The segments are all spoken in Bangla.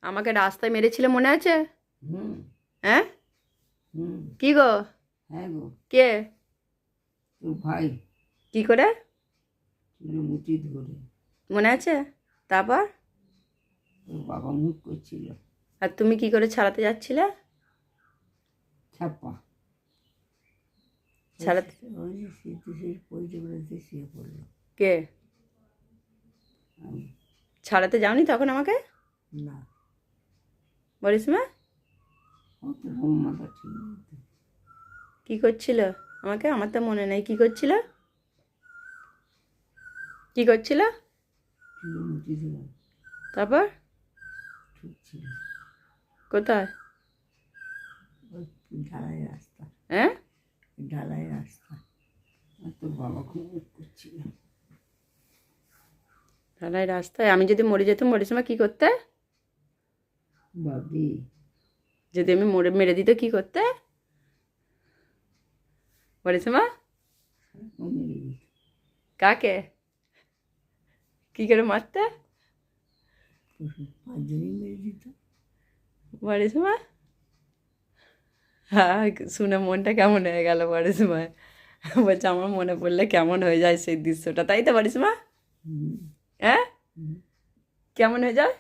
আমাকে রাস্তায় মেরেছিলে মনে আছে? হুম হ্যাঁ, হুম কি গো? হ্যাঁ গো, কে? তোর ভাই কি করে ছিল মুঠি ধরে। মনে আছে? তারপর? তোর বাবা মুখ করছিল আর তুমি কি করে ছাড়াতে যাচ্ছিলে? ছাপ্পা। ছাড়াতে? ওই যে শীতে সেই পইতে বেড়াতে শুয়ে পড়লো। কে? আমি ছাড়াতে যাওনি তখন আমাকে? না, বলিস মা অত বোমাটা ঠিক নেই তো। কি করছিল আমাকে? আমার তো মনে নেই কি করছিল। কি করছিল? ছিল মুঠি ধরে তারপর? ঠুকছিল। কোথায়? ওই ঢালাই রাস্তা, হ্যাঁ, ঢালাই রাস্তা। আর তোর বাবা খুব মুখ করছিল। ঢালাই রাস্তায়? আমি যদি মরে যেতাম বলিস মা কি করতে? বাবি যদি আমি মেরে দিত কি করতে বলিস মা? ও মেরে দিত। কাকে? কি করে মারতে পাঁচজনই মেরে দিত। বলিস মা? হ্যাঁ, শুনে মনটা কেমন হয়ে গেল বলিস মা। বলছে আমার মনে পড়লে কেমন হয়ে যায় সেই দৃশ্যটা, তাই তো বলিস মা? হুম হ্যাঁ, হুম। কেমন হয়ে যায়?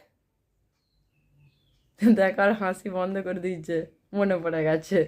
দেখ আর হাসি বন্ধ করে দিয়েছে, মনে পড়ে গেছে।